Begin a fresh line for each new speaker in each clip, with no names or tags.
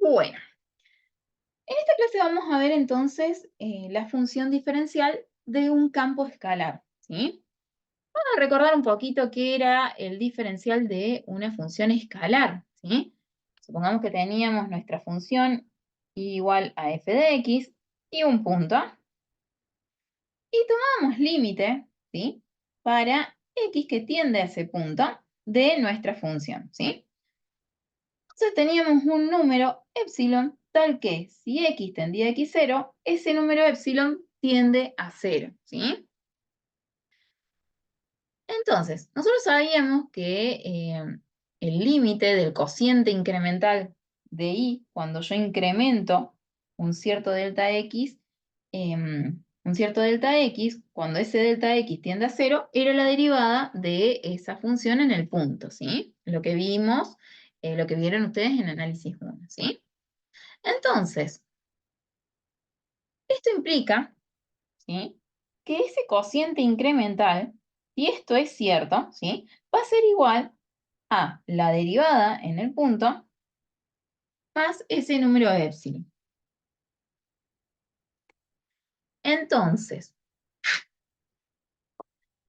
Bueno, en esta clase vamos a ver entonces la función diferencial de un campo escalar, ¿sí? Vamos a recordar un poquito qué era el diferencial de una función escalar, ¿sí? Supongamos que teníamos nuestra función igual a f de x y un punto, y tomábamos límite, ¿sí? Para x que tiende a ese punto de nuestra función, ¿sí? Entonces teníamos un número epsilon tal que si x tendía a x0, ese número epsilon tiende a 0, ¿sí? Entonces, nosotros sabíamos que el límite del cociente incremental de y, cuando yo incremento un cierto delta x, cuando ese delta x tiende a 0, era la derivada de esa función en el punto, ¿sí? Lo que vimos, lo que vieron ustedes en análisis 1, ¿sí? Entonces, esto implica, ¿sí?, que ese cociente incremental, si esto es cierto, ¿sí?, va a ser igual a la derivada en el punto más ese número de epsilon. Entonces,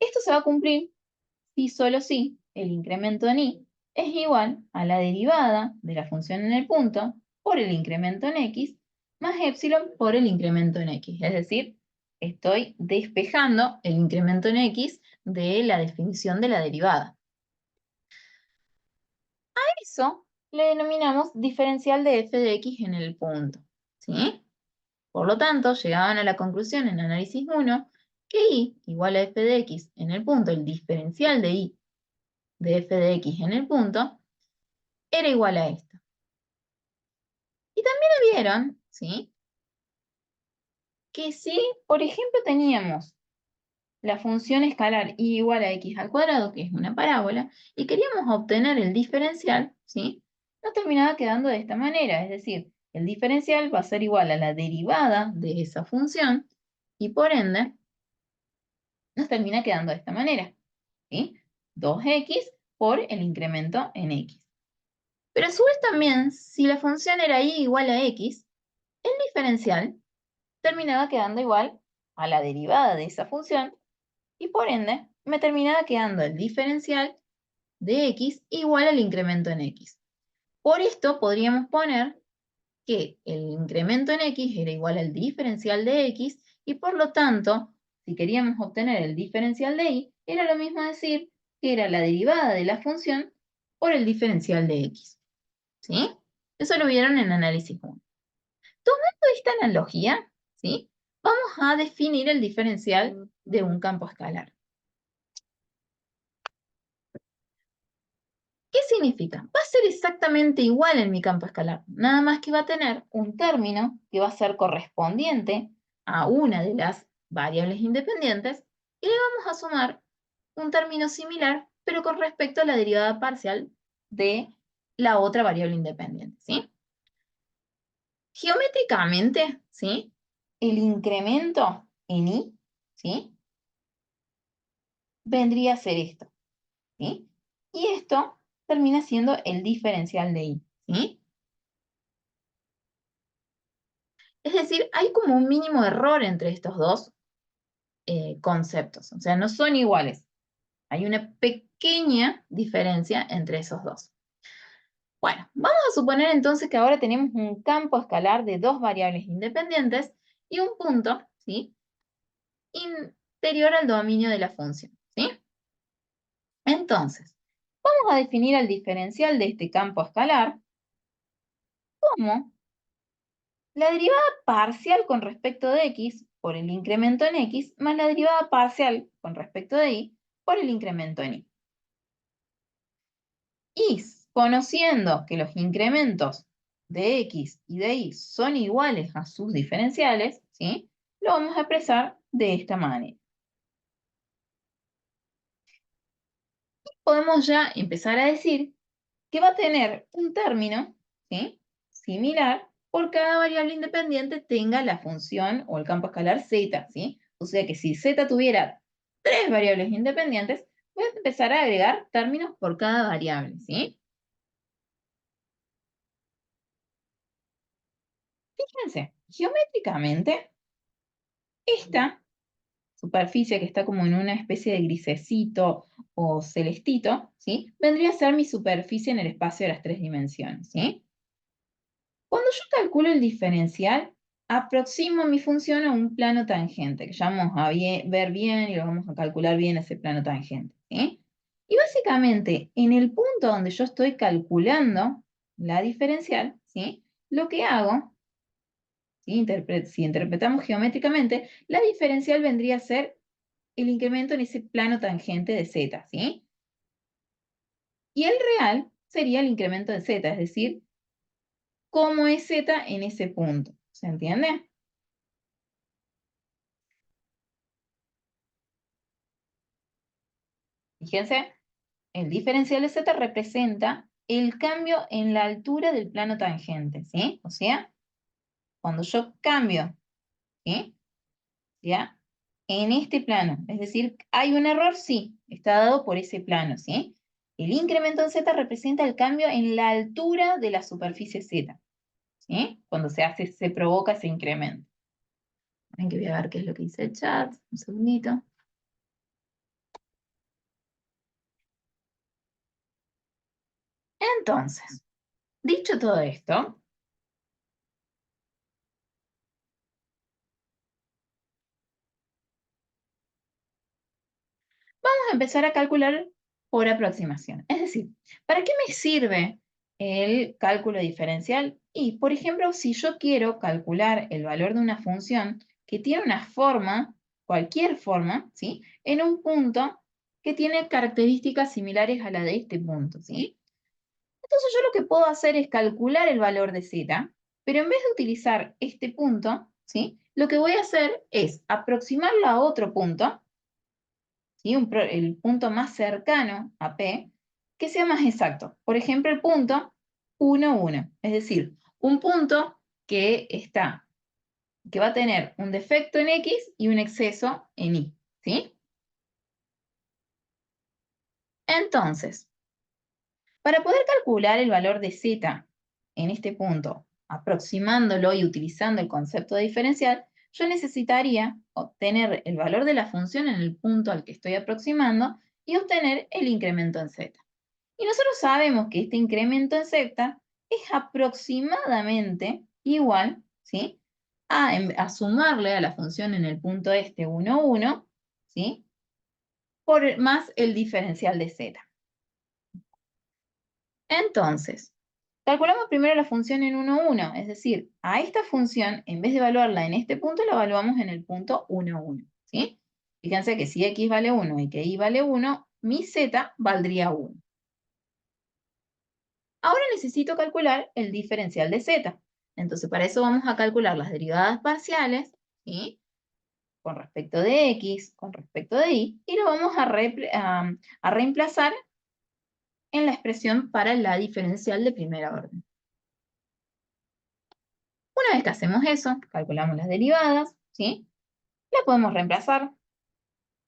esto se va a cumplir si solo si el incremento en y es igual a la derivada de la función en el punto por el incremento en x más epsilon por el incremento en x. Es decir, estoy despejando el incremento en x de la definición de la derivada. A eso le denominamos diferencial de f de x en el punto, ¿sí? Por lo tanto, llegaban a la conclusión en análisis 1 que y igual a f de x en el punto, el diferencial de y de f de x en el punto, era igual a esto. Y también vieron, ¿sí?, que si, por ejemplo, teníamos la función escalar y igual a x al cuadrado, que es una parábola, y queríamos obtener el diferencial, ¿sí?, nos terminaba quedando de esta manera, es decir, el diferencial va a ser igual a la derivada de esa función, y por ende, nos termina quedando de esta manera, ¿sí? 2x por el incremento en x. Pero a su vez también, si la función era y igual a x, el diferencial terminaba quedando igual a la derivada de esa función, y por ende me terminaba quedando el diferencial de x igual al incremento en x. Por esto podríamos poner que el incremento en x era igual al diferencial de x, y por lo tanto, si queríamos obtener el diferencial de y, era lo mismo decir que era la derivada de la función por el diferencial de x, ¿sí? Eso lo vieron en análisis 1. Tomando esta analogía, ¿sí?, vamos a definir el diferencial de un campo escalar. ¿Qué significa? Va a ser exactamente igual en mi campo escalar, nada más que va a tener un término que va a ser correspondiente a una de las variables independientes, y le vamos a sumar un término similar, pero con respecto a la derivada parcial de la otra variable independiente, ¿sí? Geométricamente, ¿sí?, el incremento en y, ¿sí?, vendría a ser esto, ¿sí? Y esto termina siendo el diferencial de y, ¿sí? Es decir, hay como un mínimo error entre estos dos conceptos, o sea, no son iguales. Hay una pequeña diferencia entre esos dos. Bueno, vamos a suponer entonces que ahora tenemos un campo escalar de dos variables independientes y un punto, ¿sí?, interior al dominio de la función, ¿sí? Entonces, vamos a definir el diferencial de este campo escalar como la derivada parcial con respecto de x por el incremento en x más la derivada parcial con respecto de y por el incremento en y. Y conociendo que los incrementos de x y de y son iguales a sus diferenciales, ¿sí?, lo vamos a expresar de esta manera. Podemos ya empezar a decir que va a tener un término, ¿sí?, similar por cada variable independiente tenga la función o el campo escalar z, ¿sí? O sea que si z tuviera tres variables independientes, voy a empezar a agregar términos por cada variable, ¿sí? Fíjense, geométricamente, esta superficie que está como en una especie de grisecito o celestito, ¿sí? Vendría a ser mi superficie en el espacio de las tres dimensiones, ¿sí? Cuando yo calculo el diferencial, aproximo mi función a un plano tangente, que ya vamos a ver bien y lo vamos a calcular bien ese plano tangente, ¿sí? Y básicamente, en el punto donde yo estoy calculando la diferencial, ¿sí? Lo que hago, ¿sí? Si interpretamos geométricamente, la diferencial vendría a ser el incremento en ese plano tangente de z, ¿sí? Y el real sería el incremento de z, es decir, cómo es z en ese punto. ¿Se entiende? Fíjense, el diferencial de z representa el cambio en la altura del plano tangente, ¿sí? O sea, cuando yo cambio, ¿sí? ¿Ya? En este plano, es decir, ¿hay un error? Sí, está dado por ese plano, ¿sí? El incremento en z representa el cambio en la altura de la superficie z, ¿sí? Cuando se provoca ese incremento. Ven que voy a ver qué es lo que dice el chat, un segundito. Entonces, dicho todo esto, vamos a empezar a calcular por aproximación. Es decir, ¿para qué me sirve el cálculo diferencial? Y, por ejemplo, si yo quiero calcular el valor de una función que tiene una forma, cualquier forma, ¿sí? En un punto que tiene características similares a la de este punto, ¿sí? Entonces yo lo que puedo hacer es calcular el valor de z, pero en vez de utilizar este punto, ¿sí? Lo que voy a hacer es aproximarlo a otro punto, ¿sí? El punto más cercano a P, que sea más exacto. Por ejemplo, el punto 1, 1. Es decir, un punto que va a tener un defecto en X y un exceso en Y, ¿sí? Entonces, para poder calcular el valor de z en este punto, aproximándolo y utilizando el concepto de diferencial, yo necesitaría obtener el valor de la función en el punto al que estoy aproximando y obtener el incremento en z. Y nosotros sabemos que este incremento en z es aproximadamente igual, ¿sí? A sumarle a la función en el punto este 1, 1, ¿sí? Por más el diferencial de z. Entonces, calculamos primero la función en 1, 1, es decir, a esta función, en vez de evaluarla en este punto, la evaluamos en el punto 1, 1, ¿sí? Fíjense que si x vale 1 y que y vale 1, mi z valdría 1. Ahora necesito calcular el diferencial de z. Entonces, para eso vamos a calcular las derivadas parciales, ¿sí? Con respecto de x, con respecto de y lo vamos a reemplazar en la expresión para la diferencial de primera orden. Una vez que hacemos eso, calculamos las derivadas, ¿sí? La podemos reemplazar.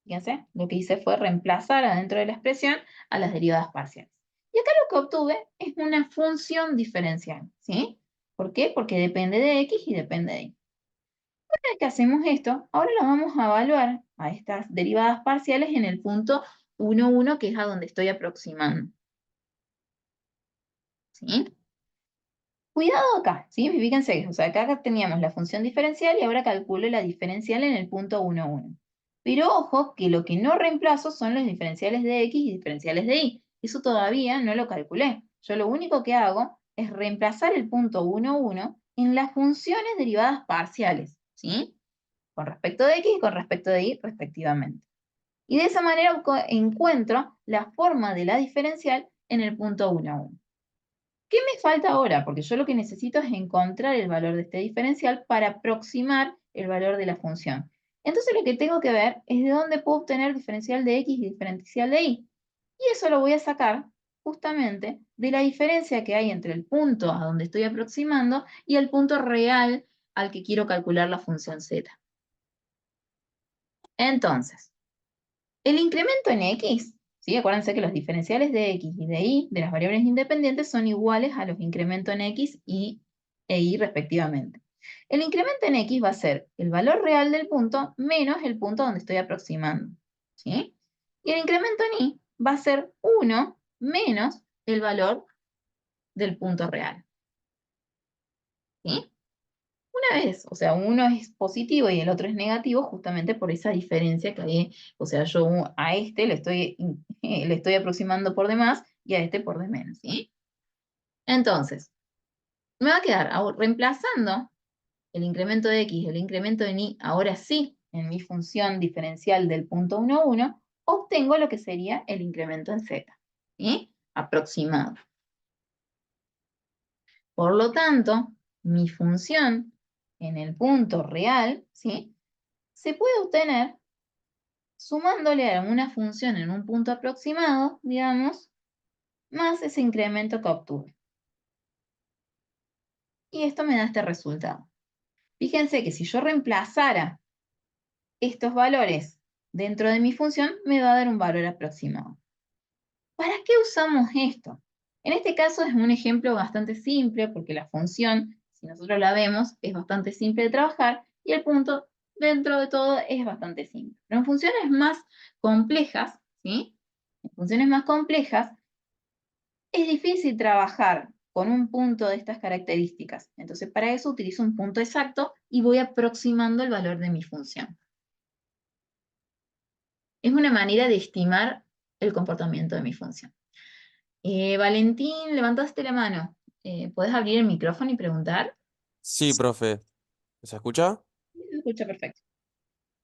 Fíjense, lo que hice fue reemplazar adentro de la expresión a las derivadas parciales. Y acá lo que obtuve es una función diferencial, ¿sí? ¿Por qué? Porque depende de x y depende de y. Una vez que hacemos esto, ahora lo vamos a evaluar a estas derivadas parciales en el punto 1, 1, que es a donde estoy aproximando, ¿sí? Cuidado acá, ¿sí? Fíjense, o sea, acá teníamos la función diferencial y ahora calculo la diferencial en el punto 1, 1. Pero ojo, que lo que no reemplazo son los diferenciales de x y diferenciales de y. Eso todavía no lo calculé. Yo lo único que hago es reemplazar el punto 1, 1 en las funciones derivadas parciales, ¿sí? Con respecto de x y con respecto de y, respectivamente. Y de esa manera encuentro la forma de la diferencial en el punto 1, 1. ¿Qué me falta ahora? Porque yo lo que necesito es encontrar el valor de este diferencial para aproximar el valor de la función. Entonces lo que tengo que ver es de dónde puedo obtener diferencial de x y diferencial de y. Y eso lo voy a sacar justamente de la diferencia que hay entre el punto a donde estoy aproximando y el punto real al que quiero calcular la función z. Entonces, el incremento en x, ¿sí? Acuérdense que los diferenciales de x y de y de las variables independientes son iguales a los incrementos en x e y respectivamente. El incremento en X va a ser el valor real del punto menos el punto donde estoy aproximando, ¿sí? Y el incremento en Y va a ser 1 menos el valor del punto real, ¿sí? Una vez, o sea, uno es positivo y el otro es negativo justamente por esa diferencia que hay, o sea, yo a este le estoy aproximando por de más y a este por de menos, ¿sí? Entonces, me va a quedar reemplazando el incremento de X, el incremento de Y, ahora sí, en mi función diferencial del punto 1, 1, obtengo lo que sería el incremento en Z, ¿sí? Aproximado. Por lo tanto, mi función en el punto real, ¿sí? Se puede obtener sumándole a una función en un punto aproximado, digamos, más ese incremento que obtuve. Y esto me da este resultado. Fíjense que si yo reemplazara estos valores dentro de mi función, me va a dar un valor aproximado. ¿Para qué usamos esto? En este caso es un ejemplo bastante simple porque la función, si nosotros la vemos, es bastante simple de trabajar y el punto dentro de todo es bastante simple. Pero en funciones más complejas, ¿sí? En funciones más complejas es difícil trabajar con un punto de estas características. Entonces para eso utilizo un punto exacto y voy aproximando el valor de mi función. Es una manera de estimar el comportamiento de mi función. Valentín, levantaste la mano. ¿Puedes abrir el micrófono y preguntar?
Sí, profe. ¿Se escucha?
Sí, se escucha perfecto.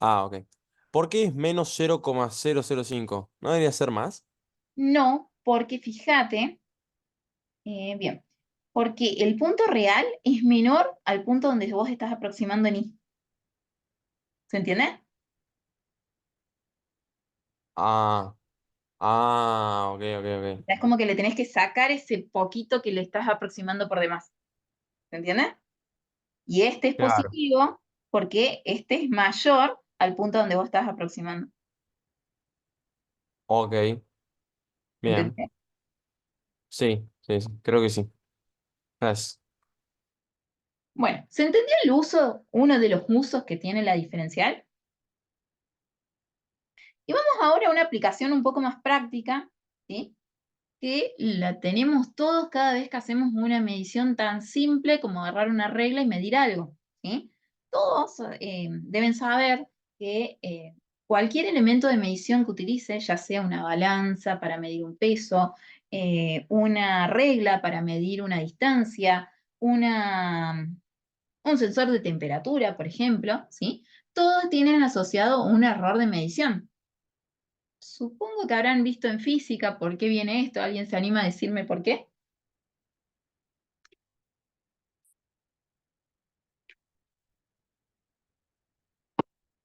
Ah, ok. ¿Por qué es menos 0,005? ¿No debería ser más?
No, porque fíjate, bien, porque el punto real es menor al punto donde vos estás aproximando en I. ¿Se entiende?
Ah, ok, ok, ok.
Es como que le tenés que sacar ese poquito que le estás aproximando por demás. ¿Se entiende? Y este es
Claro.
positivo porque este es mayor al punto donde vos estás aproximando.
Ok, bien.
¿Entendés?
Sí, sí, sí, creo que sí. Gracias.
Bueno, ¿se entendió el uso, uno de los usos que tiene la diferencial? Y vamos ahora a una aplicación un poco más práctica, ¿sí? Que la tenemos todos cada vez que hacemos una medición tan simple como agarrar una regla y medir algo, ¿sí? Todos deben saber que cualquier elemento de medición que utilice, ya sea una balanza para medir un peso, una regla para medir una distancia, un sensor de temperatura, por ejemplo, ¿sí? Todos tienen asociado un error de medición. Supongo que habrán visto en física por qué viene esto. ¿Alguien se anima a decirme por qué?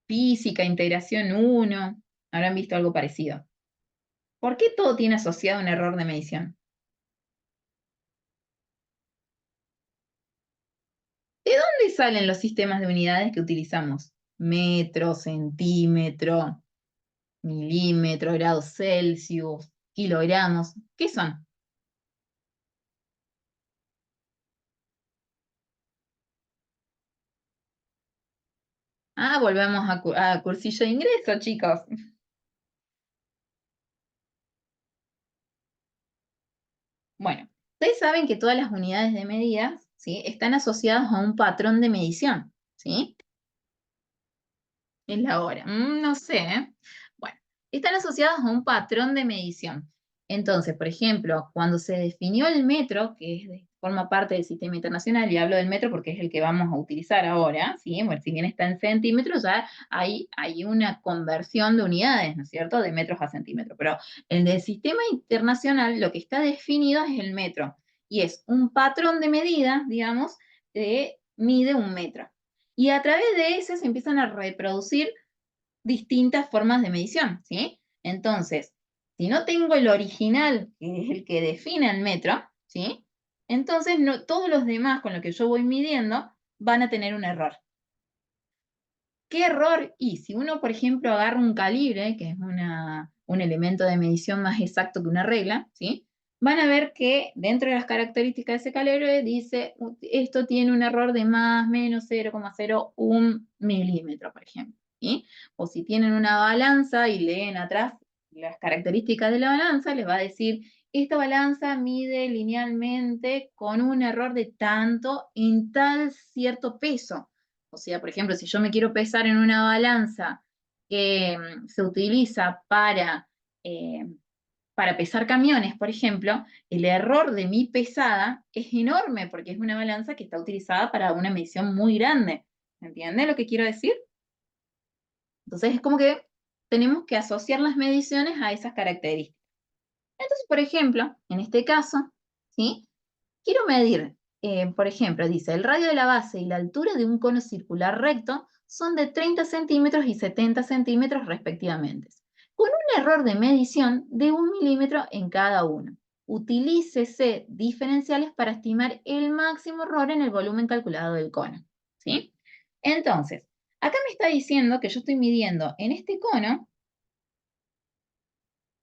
Física, integración 1, habrán visto algo parecido. ¿Por qué todo tiene asociado un error de medición? ¿De dónde salen los sistemas de unidades que utilizamos? Metro, centímetro, milímetro, grados Celsius, kilogramos. ¿Qué son? Ah, volvemos a cursillo de ingreso, chicos. Bueno, ustedes saben que todas las unidades de medida, ¿sí? Están asociadas a un patrón de medición, ¿sí? Es la hora. No sé, ¿eh? Bueno, están asociados a un patrón de medición. Entonces, por ejemplo, cuando se definió el metro, que forma parte del sistema internacional, y hablo del metro porque es el que vamos a utilizar ahora, ¿sí? Bueno, si bien está en centímetros, ya hay una conversión de unidades, ¿no es cierto?, de metros a centímetros. Pero en el sistema internacional lo que está definido es el metro, y es un patrón de medida, digamos, que mide un metro. Y a través de eso se empiezan a reproducir distintas formas de medición, ¿sí? Entonces, si no tengo el original, que es el que define el metro, ¿sí? Entonces no, todos los demás con lo que yo voy midiendo van a tener un error. ¿Qué error? Y si uno, por ejemplo, agarra un calibre, que es un elemento de medición más exacto que una regla, ¿sí? van a ver que dentro de las características de ese calibre dice, esto tiene un error de más, menos 0,01 milímetro, por ejemplo. ¿Sí? O si tienen una balanza y leen atrás las características de la balanza, les va a decir, esta balanza mide linealmente con un error de tanto en tal cierto peso. O sea, por ejemplo, si yo me quiero pesar en una balanza que se utiliza para pesar camiones, por ejemplo, el error de mi pesada es enorme porque es una balanza que está utilizada para una medición muy grande. ¿Entiende lo que quiero decir? Entonces es como que tenemos que asociar las mediciones a esas características. Entonces, por ejemplo, en este caso, ¿sí? Quiero medir, por ejemplo, dice, el radio de la base y la altura de un cono circular recto son de 30 centímetros y 70 centímetros respectivamente, con un error de medición de 1 milímetro en cada uno. Utilícese diferenciales para estimar el máximo error en el volumen calculado del cono. ¿Sí? Entonces, acá me está diciendo que yo estoy midiendo en este cono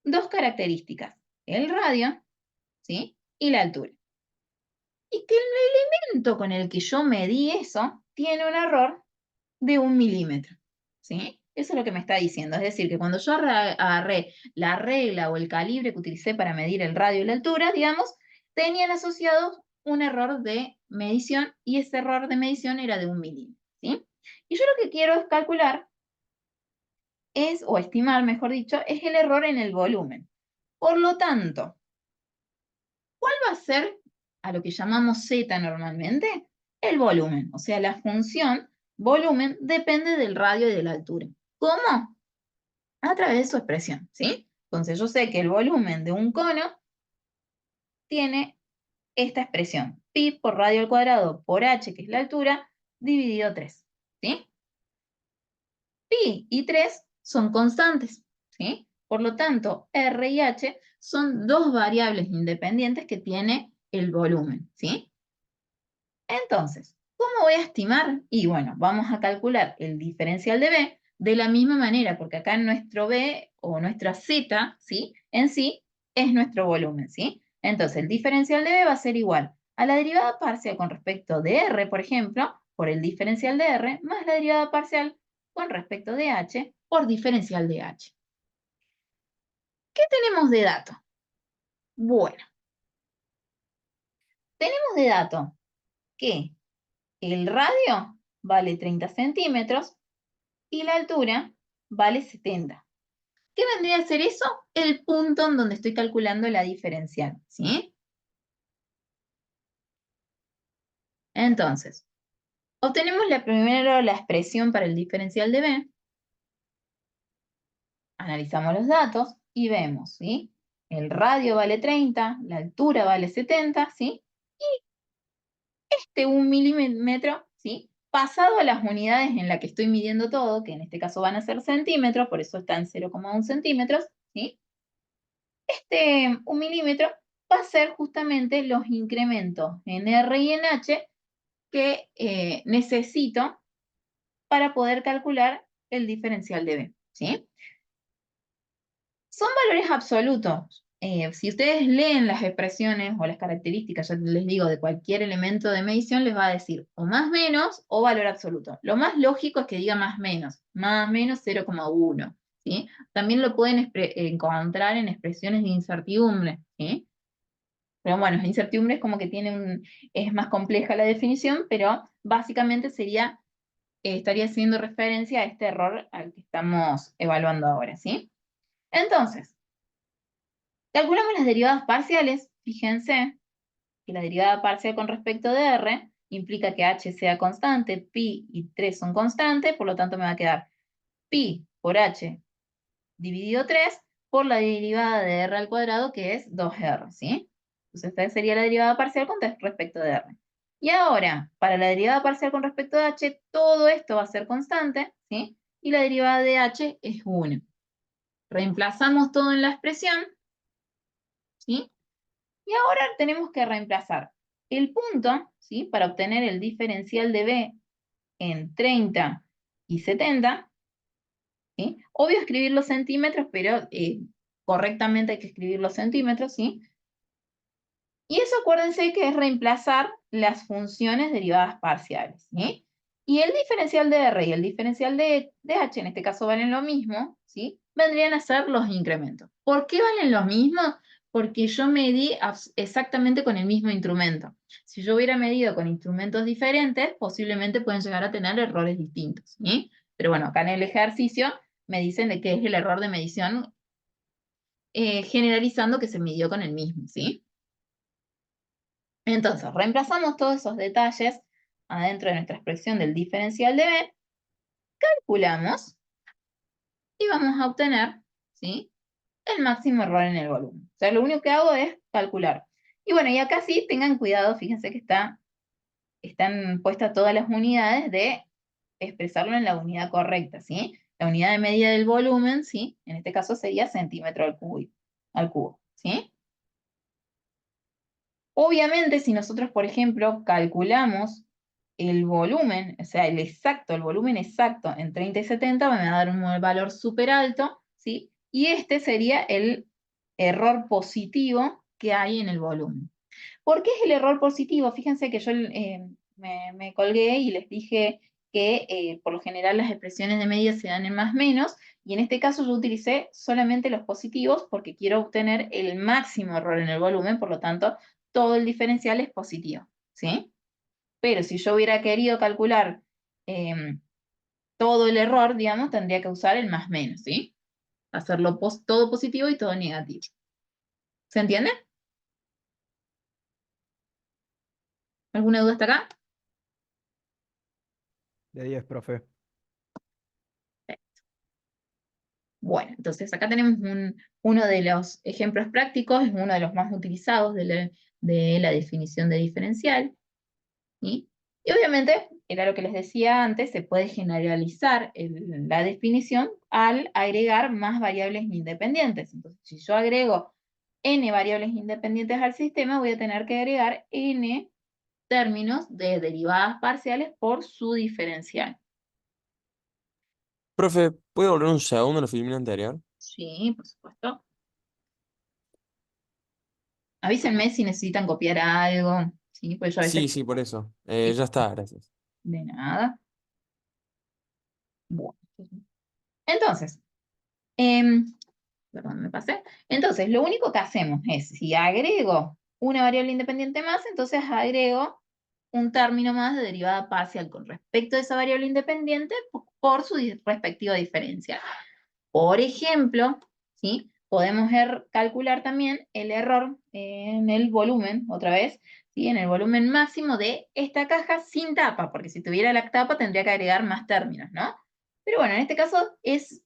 dos características, el radio, ¿sí? Y la altura. Y que el elemento con el que yo medí eso tiene un error de 1 milímetro. ¿Sí? Eso es lo que me está diciendo. Es decir, que cuando yo agarré la regla o el calibre que utilicé para medir el radio y la altura, digamos, tenían asociados un error de medición y ese error de medición era de 1 milímetro. ¿Sí? Y yo lo que quiero es calcular o estimar, mejor dicho, es el error en el volumen. Por lo tanto, ¿cuál va a ser a lo que llamamos Z normalmente? El volumen, o sea, la función volumen depende del radio y de la altura. ¿Cómo? A través de su expresión, ¿sí? Entonces yo sé que el volumen de un cono tiene esta expresión, pi por radio al cuadrado por h, que es la altura, dividido 3, ¿sí? Pi y 3 son constantes, ¿sí? Por lo tanto, r y h son dos variables independientes que tiene el volumen, ¿sí? Entonces, ¿cómo voy a estimar? Y bueno, vamos a calcular el diferencial de B de la misma manera, porque acá nuestro B o nuestra Z, ¿sí? En sí es nuestro volumen, ¿sí? Entonces, el diferencial de B va a ser igual a la derivada parcial con respecto de R, por ejemplo, por el diferencial de R, más la derivada parcial con respecto de H por diferencial de H. ¿Qué tenemos de dato? Bueno, tenemos de dato que el radio vale 30 centímetros y la altura vale 70. ¿Qué vendría a ser eso? El punto en donde estoy calculando la diferencial, ¿sí? Entonces, obtenemos primero la expresión para el diferencial de B, analizamos los datos y vemos, ¿sí? El radio vale 30, la altura vale 70, ¿sí? Y este 1 milímetro, ¿sí? Pasado a las unidades en las que estoy midiendo todo, que en este caso van a ser centímetros, por eso está en 0,1 centímetros, ¿sí? Este 1 milímetro va a ser justamente los incrementos en R y en H que necesito para poder calcular el diferencial de B, ¿sí? Son valores absolutos. Si ustedes leen las expresiones o las características, ya les digo, de cualquier elemento de medición, les va a decir o más menos o valor absoluto. Lo más lógico es que diga más menos 0,1, ¿sí? También lo pueden encontrar en expresiones de incertidumbre, ¿sí? Pero bueno, incertidumbre es como que es más compleja la definición, pero básicamente estaría haciendo referencia a este error al que estamos evaluando ahora, ¿sí? Entonces, calculamos las derivadas parciales. Fíjense que la derivada parcial con respecto de R implica que H sea constante, pi y 3 son constantes, por lo tanto me va a quedar pi por H dividido 3 por la derivada de R al cuadrado, que es 2R, ¿sí? Entonces esta sería la derivada parcial con respecto de R. Y ahora, para la derivada parcial con respecto de H, todo esto va a ser constante, ¿sí? Y la derivada de H es 1. Reemplazamos todo en la expresión, ¿sí? Y ahora tenemos que reemplazar el punto, ¿sí? Para obtener el diferencial de B en 30 y 70, ¿sí? Obvio escribir los centímetros, pero correctamente hay que escribir los centímetros, ¿sí? Y eso acuérdense que es reemplazar las funciones derivadas parciales, ¿sí? Y el diferencial de R y el diferencial de H, en este caso valen lo mismo, ¿sí? Vendrían a ser los incrementos. ¿Por qué valen lo mismo? Porque yo medí exactamente con el mismo instrumento. Si yo hubiera medido con instrumentos diferentes, posiblemente pueden llegar a tener errores distintos, ¿sí? Pero bueno, acá en el ejercicio me dicen de qué es el error de medición generalizando que se midió con el mismo, ¿sí? Entonces, reemplazamos todos esos detalles adentro de nuestra expresión del diferencial de B, calculamos y vamos a obtener, ¿sí?, el máximo error en el volumen. O sea, lo único que hago es calcular. Y bueno, y acá sí tengan cuidado, fíjense que están puestas todas las unidades de expresarlo en la unidad correcta, ¿sí? La unidad de medida del volumen, ¿sí? En este caso sería centímetro al cubo, ¿sí? Obviamente, si nosotros, por ejemplo, calculamos el volumen, o sea, el volumen exacto en 30 y 70, van a dar un valor súper alto, ¿sí? Y este sería el error positivo que hay en el volumen. ¿Por qué es el error positivo? Fíjense que yo me colgué y les dije que por lo general las expresiones de medida se dan en más menos, y en este caso yo utilicé solamente los positivos porque quiero obtener el máximo error en el volumen, por lo tanto, todo el diferencial es positivo, ¿sí? Pero si yo hubiera querido calcular todo el error, digamos, tendría que usar el más menos, ¿sí? Hacerlo todo positivo y todo negativo. ¿Se entiende? ¿Alguna duda hasta acá?
De 10, profe.
Bueno, entonces acá tenemos uno de los ejemplos prácticos, es uno de los más utilizados de la definición de diferencial, ¿sí? Y obviamente, era lo que les decía antes, se puede generalizar la definición al agregar más variables independientes. Entonces, si yo agrego n variables independientes al sistema, voy a tener que agregar n términos de derivadas parciales por su diferencial.
Profe, ¿puede volver un segundo a la filmina anterior?
Sí, por supuesto. Avísenme si necesitan copiar algo, ¿sí? Pues yo a veces...
Sí, sí, por eso.
Sí,
Ya está, gracias.
de nada. Bueno. Entonces, perdón, me pasé. Entonces, lo único que hacemos es, si agrego una variable independiente más, entonces agrego un término más de derivada parcial con respecto a esa variable independiente por su respectiva diferencial. Por ejemplo, ¿sí?, podemos calcular también el error en el volumen, otra vez, ¿sí?, en el volumen máximo de esta caja sin tapa, porque si tuviera la tapa tendría que agregar más términos, ¿no? Pero bueno, en este caso es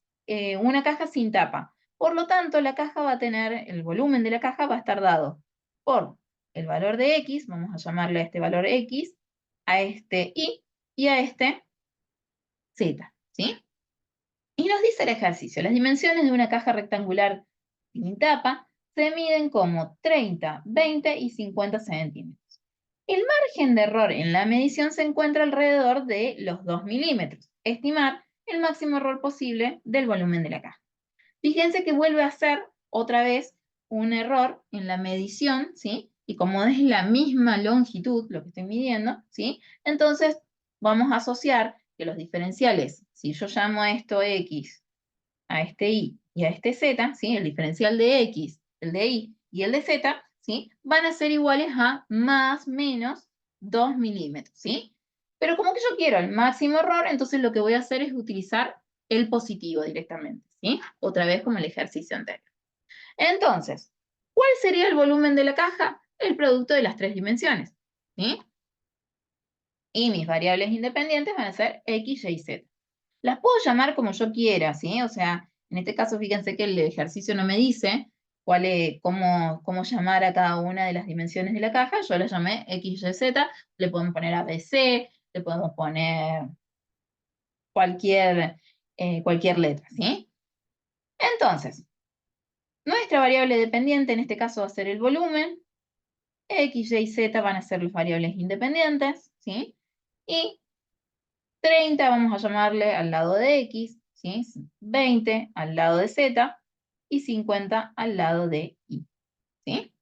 una caja sin tapa. Por lo tanto, la caja va a tener, el volumen de la caja va a estar dado por el valor de X, vamos a llamarle a este valor X, a este y a este Z, ¿sí? Y nos dice el ejercicio, las dimensiones de una caja rectangular sin tapa se miden como 30, 20 y 50 centímetros. El margen de error en la medición se encuentra alrededor de los 2 milímetros. Estimar el máximo error posible del volumen de la caja. Fíjense que vuelve a ser otra vez un error en la medición, ¿sí? Y como es la misma longitud lo que estoy midiendo, ¿sí? Entonces vamos a asociar que los diferenciales, si yo llamo a esto X, a este y a este Z, ¿sí?, el diferencial de X, el de Y y el de Z, ¿sí?, van a ser iguales a más menos 2 milímetros, ¿sí? Pero como que yo quiero el máximo error, entonces lo que voy a hacer es utilizar el positivo directamente, ¿sí? Otra vez como el ejercicio anterior. Entonces, ¿cuál sería el volumen de la caja? El producto de las tres dimensiones, ¿sí? Y mis variables independientes van a ser X, Y, Z. Las puedo llamar como yo quiera, ¿sí? O sea, en este caso, fíjense que el ejercicio no me dice cómo llamar a cada una de las dimensiones de la caja. Yo la llamé X, Y, Z, le podemos poner ABC, le podemos poner cualquier letra, ¿sí? Entonces, nuestra variable dependiente en este caso va a ser el volumen, X, Y, Z van a ser las variables independientes, ¿sí? Y 30 vamos a llamarle al lado de X, ¿sí? 20 al lado de Z y 50 al lado de Y, ¿sí?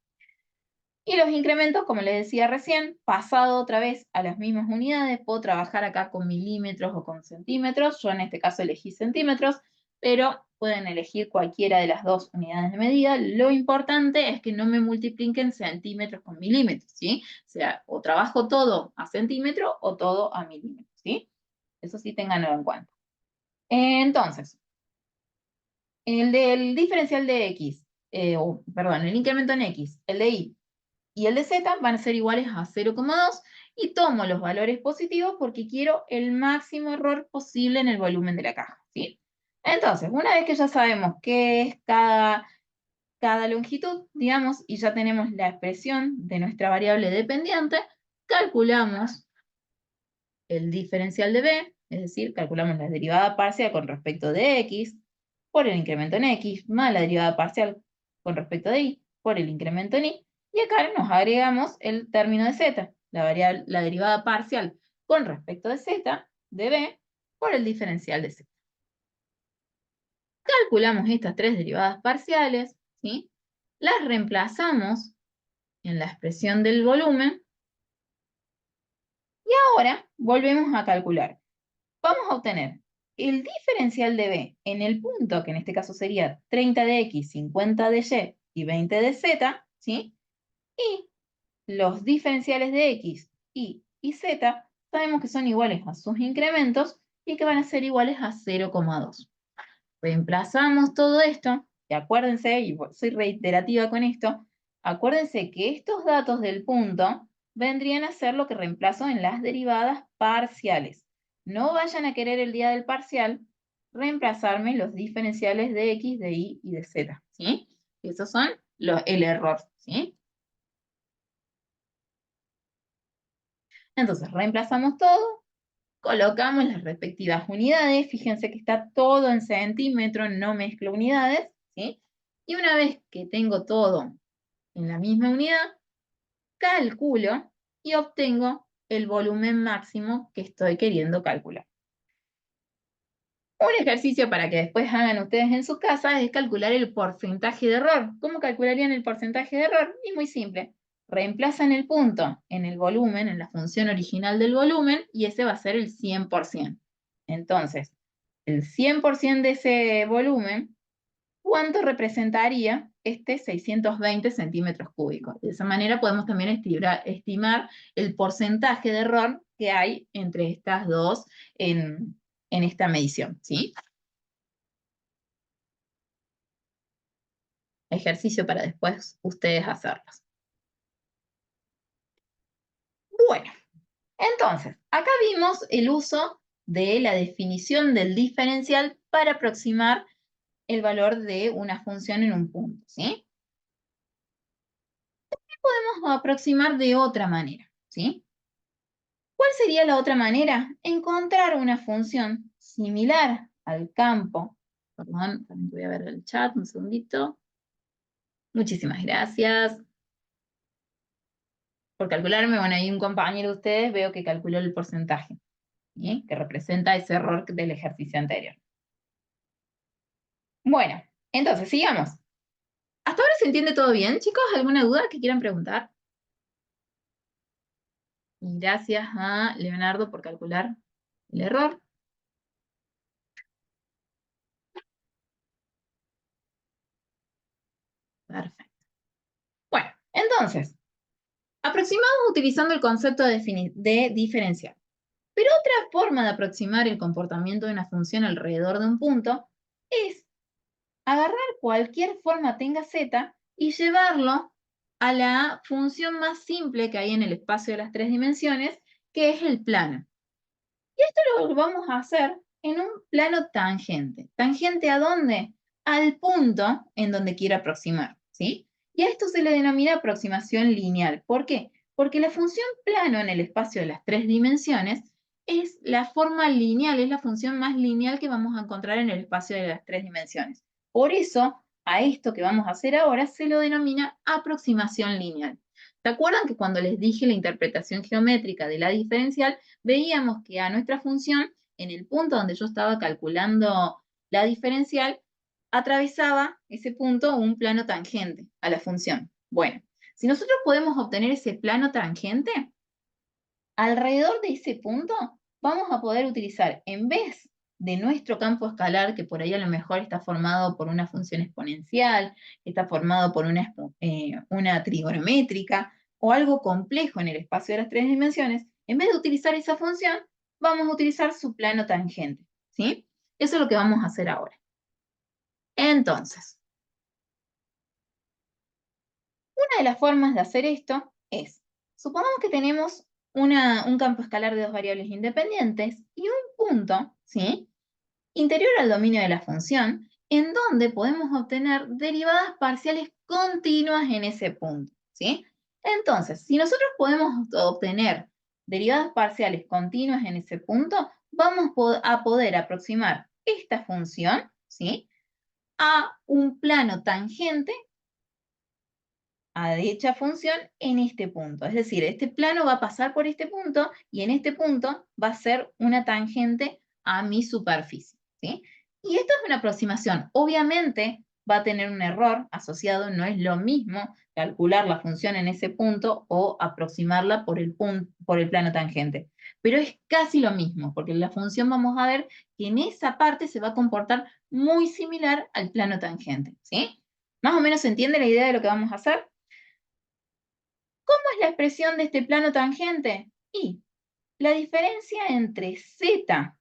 Y los incrementos, como les decía recién, pasado otra vez a las mismas unidades, puedo trabajar acá con milímetros o con centímetros. Yo en este caso elegí centímetros, pero pueden elegir cualquiera de las dos unidades de medida. Lo importante es que no me multipliquen centímetros con milímetros, ¿sí? O sea, o trabajo todo a centímetro o todo a milímetros, ¿sí? Eso sí, ténganlo en cuenta. Entonces, el del diferencial de X, perdón, el incremento en X, el de Y y el de Z van a ser iguales a 0,2 y tomo los valores positivos porque quiero el máximo error posible en el volumen de la caja, ¿sí? Entonces, una vez que ya sabemos qué es cada longitud, digamos, y ya tenemos la expresión de nuestra variable dependiente, calculamos el diferencial de B, es decir, calculamos la derivada parcial con respecto de X por el incremento en X, más la derivada parcial con respecto de Y por el incremento en Y, y acá nos agregamos el término de Z, la derivada parcial con respecto de Z de B por el diferencial de Z. Calculamos estas tres derivadas parciales, ¿sí? Las reemplazamos en la expresión del volumen y ahora volvemos a calcular. Vamos a obtener el diferencial de B en el punto, que en este caso sería 30 de X, 50 de Y y 20 de Z, ¿sí? Y los diferenciales de X, Y y Z sabemos que son iguales a sus incrementos y que van a ser iguales a 0,2. Reemplazamos todo esto, y acuérdense, y soy reiterativa con esto, acuérdense que estos datos del punto vendrían a ser lo que reemplazo en las derivadas parciales. No vayan a querer el día del parcial reemplazarme los diferenciales de X, de Y y de Z, ¿sí? Esos son el error, ¿sí? Entonces, reemplazamos todo, colocamos las respectivas unidades, fíjense que está todo en centímetros, no mezclo unidades, ¿sí? Y una vez que tengo todo en la misma unidad, calculo y obtengo el volumen máximo que estoy queriendo calcular. Un ejercicio para que después hagan ustedes en su casa es calcular el porcentaje de error. ¿Cómo calcularían el porcentaje de error? Y muy simple. Reemplazan el punto en el volumen, en la función original del volumen, y ese va a ser el 100%. Entonces, el 100% de ese volumen, ¿cuánto representaría este 620 centímetros cúbicos? De esa manera podemos también estimar el porcentaje de error que hay entre estas dos en esta medición, ¿sí? Ejercicio para después ustedes hacerlos. Bueno, entonces, acá vimos el uso de la definición del diferencial para aproximar el valor de una función en un punto, ¿sí? Podemos aproximar de otra manera, ¿sí? ¿Cuál sería la otra manera? Encontrar una función similar al campo. Perdón, también voy a ver el chat un segundito. Muchísimas gracias por calcularme. Bueno, ahí un compañero de ustedes veo que calculó el porcentaje, ¿sí? Que representa ese error del ejercicio anterior. Bueno, entonces sigamos. ¿Hasta ahora se entiende todo bien, chicos? ¿Alguna duda que quieran preguntar? Y gracias a Leonardo por calcular el error. Perfecto. Bueno, entonces, aproximamos utilizando el concepto de diferencial. Pero otra forma de aproximar el comportamiento de una función alrededor de un punto es agarrar cualquier forma tenga z y llevarlo a la función más simple que hay en el espacio de las tres dimensiones, que es el plano. Y esto lo vamos a hacer en un plano tangente. ¿Tangente a dónde? Al punto en donde quiero aproximar, ¿sí? Y a esto se le denomina aproximación lineal. ¿Por qué? Porque la función plano en el espacio de las tres dimensiones es la forma lineal, es la función más lineal que vamos a encontrar en el espacio de las tres dimensiones. Por eso, a esto que vamos a hacer ahora se lo denomina aproximación lineal. ¿Se acuerdan que cuando les dije la interpretación geométrica de la diferencial, veíamos que a nuestra función, en el punto donde yo estaba calculando la diferencial, atravesaba ese punto un plano tangente a la función? Bueno, Si nosotros podemos obtener ese plano tangente, alrededor de ese punto vamos a poder utilizar, en vez de nuestro campo escalar, que por ahí a lo mejor está formado por una función exponencial, está formado por una trigonométrica o algo complejo en el espacio de las tres dimensiones, en vez de utilizar esa función, vamos a utilizar su plano tangente, ¿sí? Eso es lo que vamos a hacer ahora. Entonces, una de las formas de hacer esto es, supongamos que tenemos un campo escalar de dos variables independientes y un punto, ¿sí?, interior al dominio de la función, en donde podemos obtener derivadas parciales continuas en ese punto, ¿sí? Entonces, si nosotros podemos obtener derivadas parciales continuas en ese punto, vamos a poder aproximar esta función, ¿sí?, a un plano tangente a dicha función en este punto. Es decir, este plano va a pasar por este punto y en este punto va a ser una tangente a mi superficie, ¿sí? Y esto es una aproximación. Obviamente va a tener un error asociado, no es lo mismo calcular la función en ese punto o aproximarla por por el plano tangente. Pero es casi lo mismo, porque la función vamos a ver que en esa parte se va a comportar muy similar al plano tangente, ¿sí? ¿Más o menos se entiende la idea de lo que vamos a hacer? ¿Cómo es la expresión de este plano tangente? Y la diferencia entre z,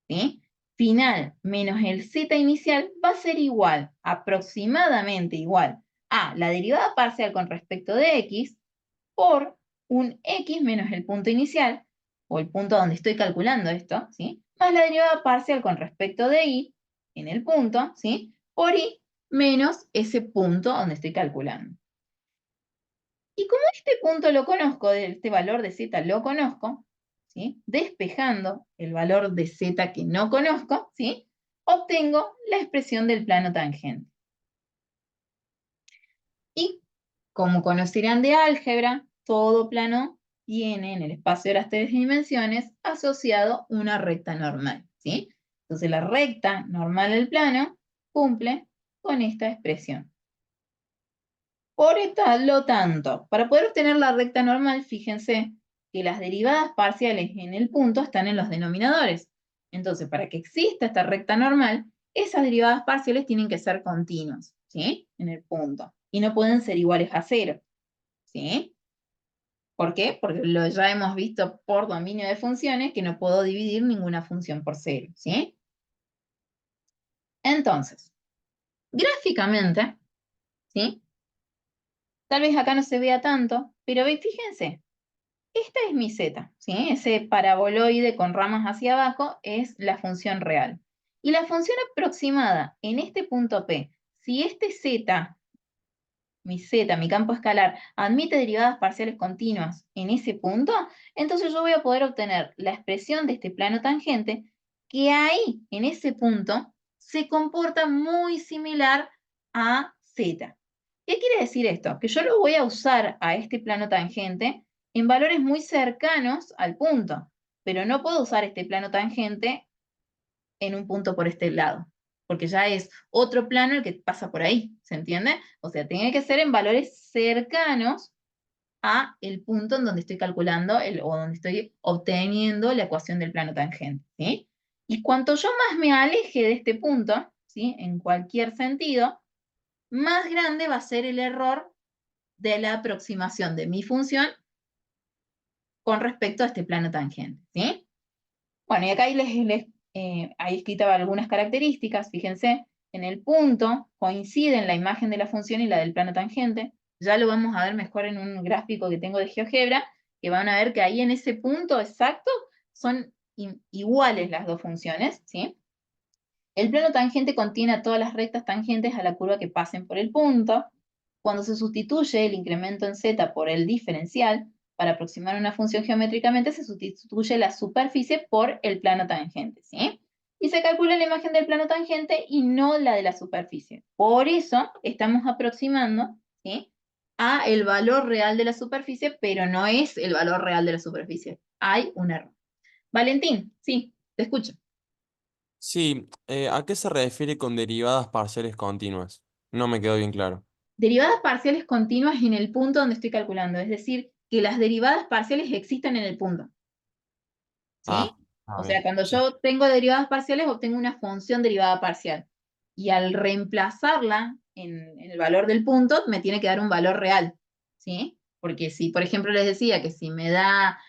¿sí?, final menos el z inicial va a ser igual, aproximadamente igual, a la derivada parcial con respecto de x por un x menos el punto inicial, o el punto donde estoy calculando esto, ¿sí?, más la derivada parcial con respecto de y en el punto, ¿sí?, por y menos ese punto donde estoy calculando. Y como este punto lo conozco, este valor de z lo conozco, ¿sí?, despejando el valor de z que no conozco, ¿sí?, obtengo la expresión del plano tangente. Y como conocerán de álgebra, todo plano tiene en el espacio de las tres dimensiones asociado una recta normal, ¿sí? Entonces la recta normal del plano cumple con esta expresión. Por lo tanto, para poder obtener la recta normal, fíjense que las derivadas parciales en el punto están en los denominadores. Entonces, para que exista esta recta normal, esas derivadas parciales tienen que ser continuas, ¿sí?, en el punto. Y no pueden ser iguales a cero, ¿sí? ¿Por qué? Porque ya hemos visto por dominio de funciones que no puedo dividir ninguna función por cero, ¿sí? Entonces, gráficamente, ¿sí?, tal vez acá no se vea tanto, pero fíjense, esta es mi z, ¿sí? Ese paraboloide con ramas hacia abajo es la función real. Y la función aproximada en este punto P, si este z, mi campo escalar, admite derivadas parciales continuas en ese punto, entonces yo voy a poder obtener la expresión de este plano tangente que ahí, en ese punto, se comporta muy similar a z. ¿Qué quiere decir esto? Que yo lo voy a usar a este plano tangente en valores muy cercanos al punto, pero no puedo usar este plano tangente en un punto por este lado, porque ya es otro plano el que pasa por ahí, ¿se entiende? O sea, tiene que ser en valores cercanos a el punto en donde estoy calculando o donde estoy obteniendo la ecuación del plano tangente, ¿sí? Y cuanto yo más me aleje de este punto, ¿sí?, en cualquier sentido, más grande va a ser el error de la aproximación de mi función con respecto a este plano tangente, ¿sí? Bueno, y acá ahí escritas algunas características, fíjense, en el punto coinciden la imagen de la función y la del plano tangente, ya lo vamos a ver mejor en un gráfico que tengo de GeoGebra, que van a ver que ahí en ese punto exacto son iguales las dos funciones, ¿sí? El plano tangente contiene a todas las rectas tangentes a la curva que pasen por el punto. Cuando se sustituye el incremento en z por el diferencial, para aproximar una función geométricamente se sustituye la superficie por el plano tangente, ¿sí? Y se calcula la imagen del plano tangente y no la de la superficie. Por eso estamos aproximando, ¿sí?, a el valor real de la superficie, pero no es el valor real de la superficie. Hay un error. Valentín, sí, te escucho.
Sí, ¿a qué se refiere con derivadas parciales continuas? No me quedó bien claro.
Derivadas parciales continuas en el punto donde estoy calculando, es decir, que las derivadas parciales existan en el punto. ¿Sí?
Ah,
O
ok.
sea, cuando
Sí.
yo tengo derivadas parciales, obtengo una función derivada parcial. Y al reemplazarla en el valor del punto, me tiene que dar un valor real. ¿Sí? Porque si, por ejemplo, les decía que si me da,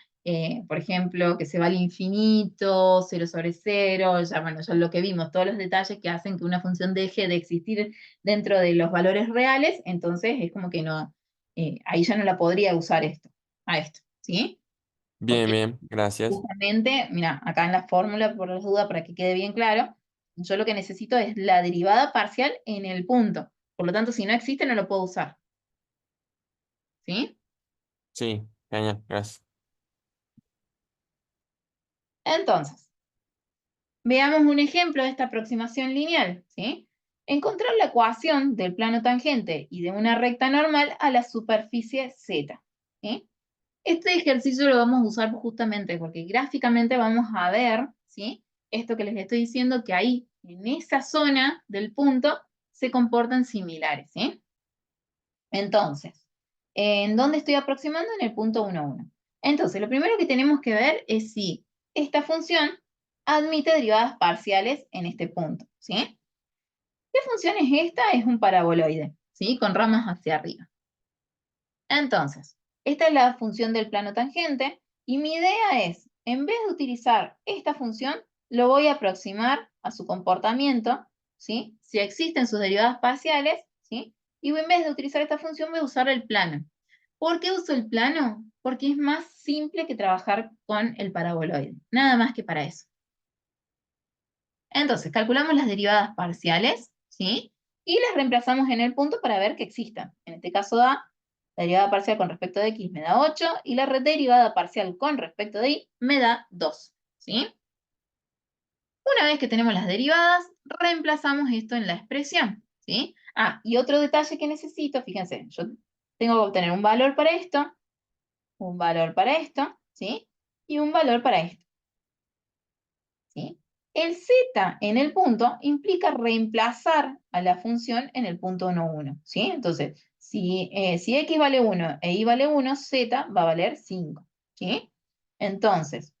por ejemplo, que se va al infinito, 0/0, ya, bueno, ya lo que vimos, todos los detalles que hacen que una función deje de existir dentro de los valores reales, entonces es como que no, ahí ya no la podría usar a esto, ¿sí?
Bien,
Porque
bien, gracias.
justamente, mira, acá en la fórmula, por las dudas, para que quede bien claro, yo lo que necesito es la derivada parcial en el punto. Por lo tanto, si no existe, no lo puedo usar. ¿Sí?
Sí, genial, gracias.
Entonces, veamos un ejemplo de esta aproximación lineal. ¿Sí? Encontrar la ecuación del plano tangente y de una recta normal a la superficie Z. ¿Sí? Este ejercicio lo vamos a usar justamente porque gráficamente vamos a ver, ¿sí? Esto que les estoy diciendo, que ahí, en esa zona del punto, se comportan similares, ¿sí? Entonces, ¿en dónde estoy aproximando? En el punto 1, 1. Entonces, lo primero que tenemos que ver es si esta función admite derivadas parciales en este punto, ¿sí? ¿Qué función es esta? Es un paraboloide, ¿sí? Con ramas hacia arriba. Entonces, esta es la función del plano tangente y mi idea es, en vez de utilizar esta función, lo voy a aproximar a su comportamiento, ¿sí? Si existen sus derivadas parciales, ¿sí? Y en vez de utilizar esta función, voy a usar el plano. ¿Por qué uso el plano? Porque es más simple que trabajar con el paraboloide. Nada más que para eso. Entonces, calculamos las derivadas parciales, ¿sí? Y las reemplazamos en el punto para ver que existan. En este caso da la derivada parcial con respecto de x me da 8 y la derivada parcial con respecto de y me da 2, ¿sí? Una vez que tenemos las derivadas, reemplazamos esto en la expresión, ¿sí? Ah, y otro detalle que necesito, fíjense, yo tengo que obtener un valor para esto, un valor para esto, ¿sí? Y un valor para esto. ¿Sí? El z en el punto implica reemplazar a la función en el punto 1, 1. ¿Sí? Entonces, si x vale 1 e y vale 1, z va a valer 5. ¿Sí? Entonces,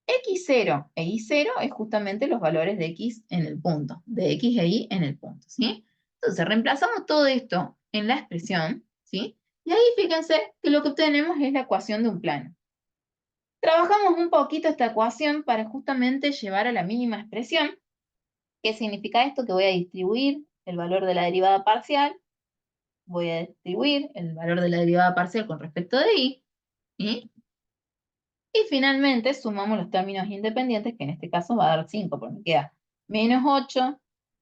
x0 e y0 es justamente los valores de x en el punto, de x e y en el punto. ¿Sí? Entonces, reemplazamos todo esto en la expresión, ¿sí? Y ahí fíjense que lo que obtenemos es la ecuación de un plano. Trabajamos un poquito esta ecuación para justamente llevar a la mínima expresión. ¿Qué significa esto? Que voy a distribuir el valor de la derivada parcial, voy a distribuir el valor de la derivada parcial con respecto de y, ¿sí? Y finalmente sumamos los términos independientes, que en este caso va a dar 5, porque me queda menos 8,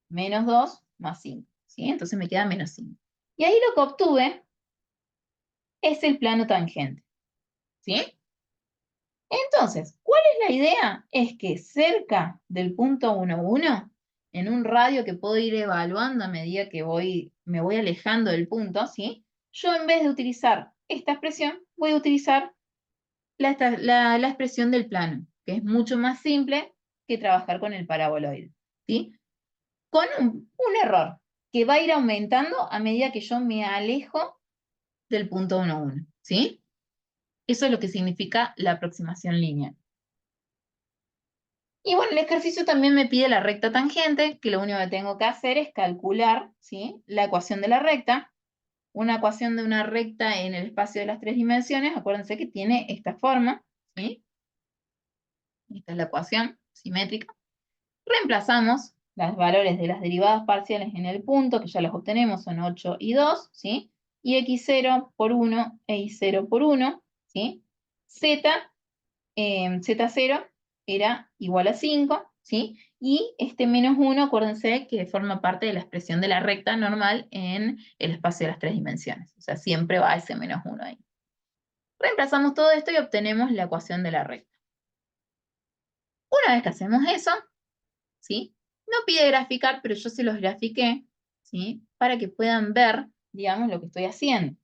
menos 2, más 5, ¿sí? Entonces me queda menos 5. Y ahí lo que obtuve es el plano tangente, ¿sí? Entonces, ¿cuál es la idea? Es que cerca del punto 1, 1, en un radio que puedo ir evaluando a medida que me voy alejando del punto, ¿sí? Yo en vez de utilizar esta expresión, voy a utilizar la expresión del plano, que es mucho más simple que trabajar con el paraboloide, ¿sí? Con un error que va a ir aumentando a medida que yo me alejo del punto 1, 1, ¿sí? Eso es lo que significa la aproximación lineal. Y bueno, el ejercicio también me pide la recta tangente, que lo único que tengo que hacer es calcular, ¿sí? La ecuación de la recta. Una ecuación de una recta en el espacio de las tres dimensiones, acuérdense que tiene esta forma, ¿sí? Esta es la ecuación simétrica. Reemplazamos los valores de las derivadas parciales en el punto, que ya los obtenemos, son 8 y 2, ¿sí? Y x0 por 1 e y0 por 1, ¿sí? Z0 era igual a 5, ¿sí? Y este menos 1, acuérdense que forma parte de la expresión de la recta normal en el espacio de las tres dimensiones. O sea, siempre va ese menos 1 ahí. Reemplazamos todo esto y obtenemos la ecuación de la recta. Una vez que hacemos eso, ¿sí? No pide graficar, pero yo se los grafiqué, ¿sí? Para que puedan ver, digamos, lo que estoy haciendo.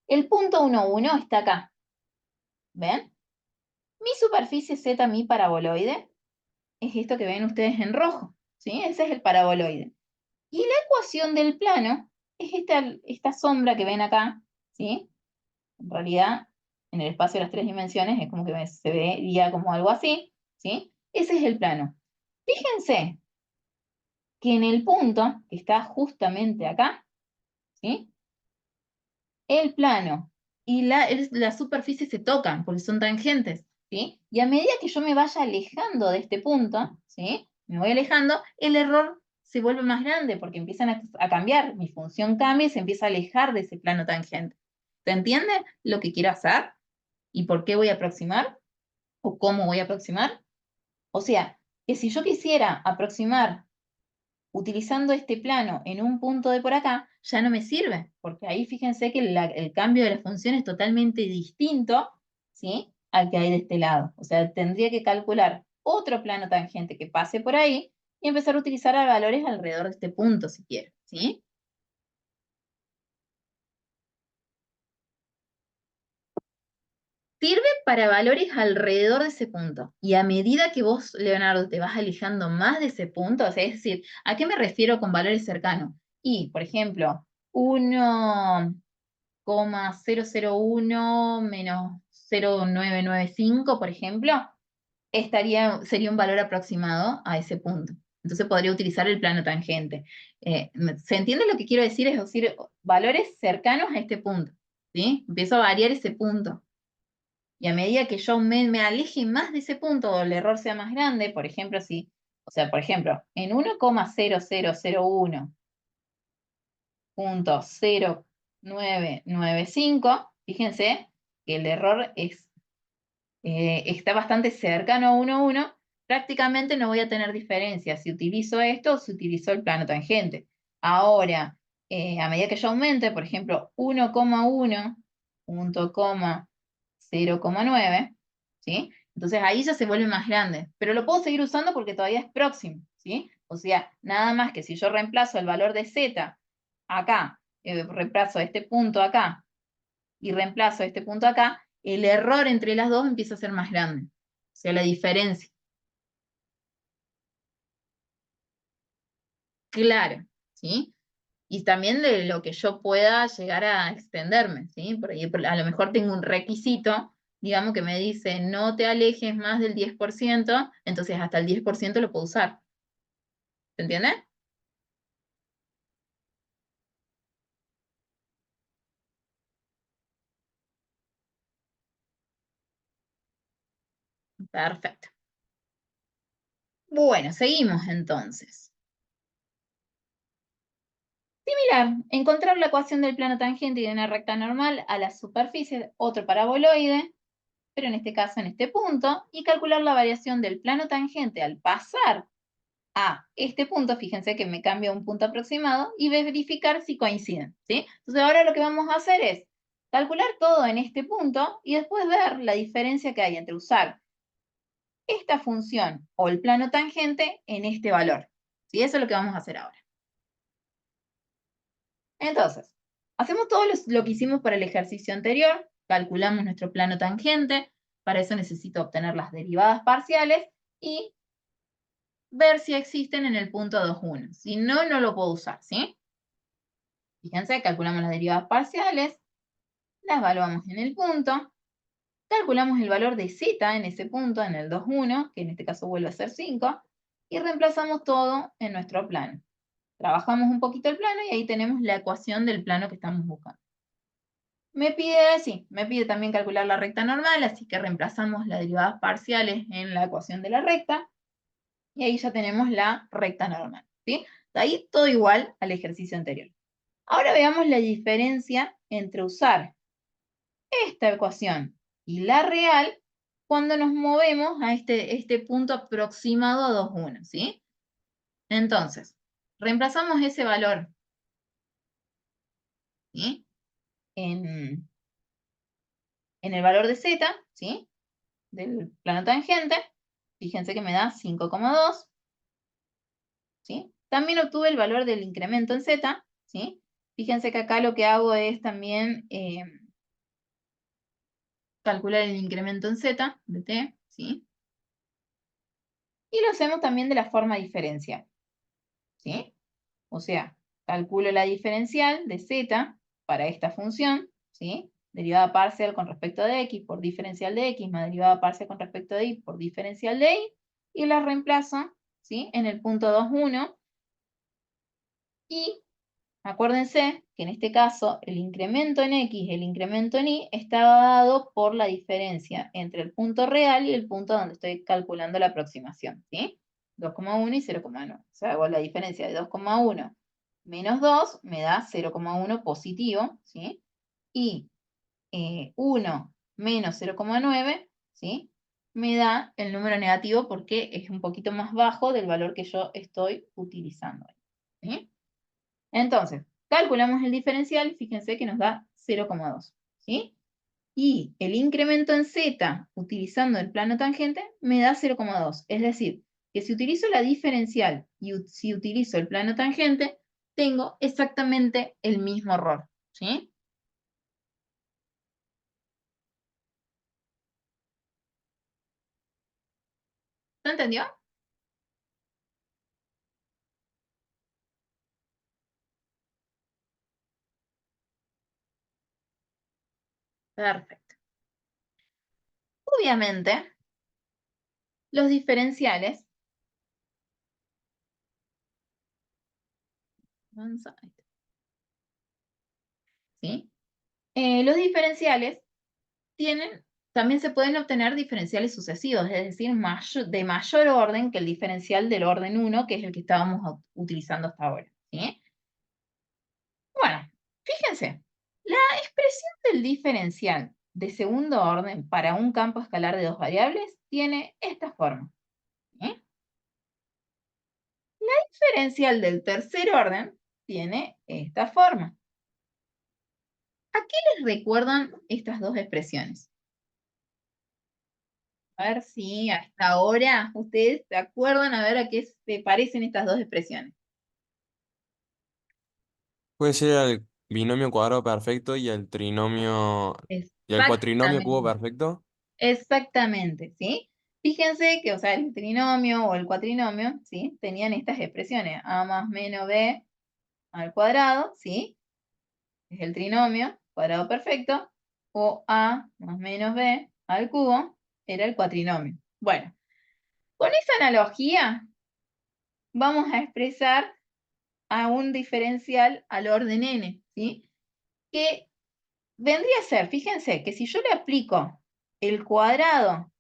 El punto 1, 1 está acá. ¿Ven? Mi superficie Z, mi paraboloide, es esto que ven ustedes en rojo, ¿sí? Ese es el paraboloide. Y la ecuación del plano es esta sombra que ven acá, ¿sí? En realidad, en el espacio de las 3 dimensiones es como que se vería como algo así, ¿sí? Ese es el plano. Fíjense que en el punto que está justamente acá, ¿sí? El plano y la superficie se tocan porque son tangentes, ¿sí? Y a medida que yo me vaya alejando de este punto, ¿sí? Me voy alejando, el error se vuelve más grande porque empiezan a cambiar, mi función cambia y se empieza a alejar de ese plano tangente. ¿Se entiende lo que quiero hacer? ¿Y por qué voy a aproximar? ¿O cómo voy a aproximar? O sea, que si yo quisiera aproximar utilizando este plano en un punto de por acá, ya no me sirve, porque ahí fíjense que el cambio de la función es totalmente distinto, ¿sí? Al que hay de este lado. O sea, tendría que calcular otro plano tangente que pase por ahí y empezar a utilizar a valores alrededor de este punto, si quiero, ¿sí? Sirve para valores alrededor de ese punto. Y a medida que vos, Leonardo, te vas alejando más de ese punto, o sea, es decir, ¿a qué me refiero con valores cercanos? Y, por ejemplo, 1,001 menos 0,995, por ejemplo, sería un valor aproximado a ese punto. Entonces podría utilizar el plano tangente. ¿Se entiende lo que quiero decir? Es decir, valores cercanos a este punto, ¿sí? Empiezo a variar ese punto. Y a medida que yo me aleje más de ese punto o el error sea más grande, por ejemplo, por ejemplo, en 1,0001.0995, fíjense que el error está bastante cercano a 1,1, prácticamente no voy a tener diferencia si utilizo esto o si utilizo el plano tangente. Ahora, a medida que yo aumente, por ejemplo, 1,1, 0,9, ¿sí? Entonces ahí ya se vuelve más grande, pero lo puedo seguir usando porque todavía es próximo, ¿sí? O sea, nada más que si yo reemplazo el valor de z acá, reemplazo este punto acá y reemplazo este punto acá, el error entre las dos empieza a ser más grande. O sea, la diferencia. Claro, ¿sí? Y también de lo que yo pueda llegar a extenderme, ¿sí? Por ahí a lo mejor tengo un requisito, digamos, que me dice no te alejes más del 10%, entonces hasta el 10% lo puedo usar. ¿Se entiende? Perfecto. Bueno, seguimos entonces. Similar, encontrar la ecuación del plano tangente y de una recta normal a la superficie, otro paraboloide, pero en este caso en este punto, y calcular la variación del plano tangente al pasar a este punto, fíjense que me cambia un punto aproximado, y verificar si coinciden, ¿sí? Entonces ahora lo que vamos a hacer es calcular todo en este punto y después ver la diferencia que hay entre usar esta función o el plano tangente en este valor, ¿sí? Eso es lo que vamos a hacer ahora. Entonces, hacemos todo lo que hicimos para el ejercicio anterior, calculamos nuestro plano tangente, para eso necesito obtener las derivadas parciales y ver si existen en el punto 2,1. Si no, no lo puedo usar, ¿sí? Fíjense, calculamos las derivadas parciales, las evaluamos en el punto, calculamos el valor de z en ese punto, en el 2,1, que en este caso vuelve a ser 5, y reemplazamos todo en nuestro plano. Trabajamos un poquito el plano y ahí tenemos la ecuación del plano que estamos buscando. Me pide también calcular la recta normal, así que reemplazamos las derivadas parciales en la ecuación de la recta, y ahí ya tenemos la recta normal, ¿sí? De ahí todo igual al ejercicio anterior. Ahora veamos la diferencia entre usar esta ecuación y la real cuando nos movemos a este punto aproximado a 2,1, ¿sí? Entonces, reemplazamos ese valor, ¿sí? En, en el valor de z, ¿sí? Del plano tangente, fíjense que me da 5,2, ¿sí? También obtuve el valor del incremento en z, ¿sí? Fíjense que acá lo que hago es también calcular el incremento en z de t, ¿sí? Y lo hacemos también de la forma diferencial, ¿sí? O sea, calculo la diferencial de z para esta función, ¿sí? Derivada parcial con respecto de x por diferencial de x más derivada parcial con respecto de y por diferencial de y, y la reemplazo, ¿sí? En el punto 2, 1, y acuérdense que en este caso el incremento en x y el incremento en y estaba dado por la diferencia entre el punto real y el punto donde estoy calculando la aproximación, ¿sí? 2,1 y 0,9. O sea, hago la diferencia de 2,1 menos 2 me da 0,1 positivo, ¿sí? Y 1 menos 0,9, ¿sí? Me da el número negativo porque es un poquito más bajo del valor que yo estoy utilizando, ¿sí? Entonces, calculamos el diferencial, fíjense que nos da 0,2, ¿sí? Y el incremento en z, utilizando el plano tangente, me da 0,2. Es decir, que si utilizo la diferencial y si utilizo el plano tangente, tengo exactamente el mismo error, ¿sí? ¿Se entendió? Perfecto. Obviamente, los diferenciales, ¿sí? Los diferenciales también se pueden obtener diferenciales sucesivos, es decir, de mayor orden que el diferencial del orden 1, que es el que estábamos utilizando hasta ahora, ¿sí? Bueno, fíjense, la expresión del diferencial de segundo orden para un campo escalar de dos variables tiene esta forma, ¿sí? La diferencial del tercer orden tiene esta forma. ¿A qué les recuerdan estas dos expresiones? A ver si hasta ahora ustedes se acuerdan a ver a qué se parecen estas dos expresiones.
Puede ser al binomio cuadrado perfecto y al trinomio y al cuatrinomio cubo
Exactamente,
perfecto.
exactamente, ¿sí? Fíjense que, o sea, el trinomio o el cuatrinomio, ¿sí? Tenían estas expresiones, a más menos b al cuadrado, ¿sí? Es el trinomio, cuadrado perfecto, o a más menos b al cubo, era el cuatrinomio. Bueno, con esa analogía vamos a expresar a un diferencial al orden n, ¿sí? Que vendría a ser, fíjense, que si yo le aplico el cuadrado,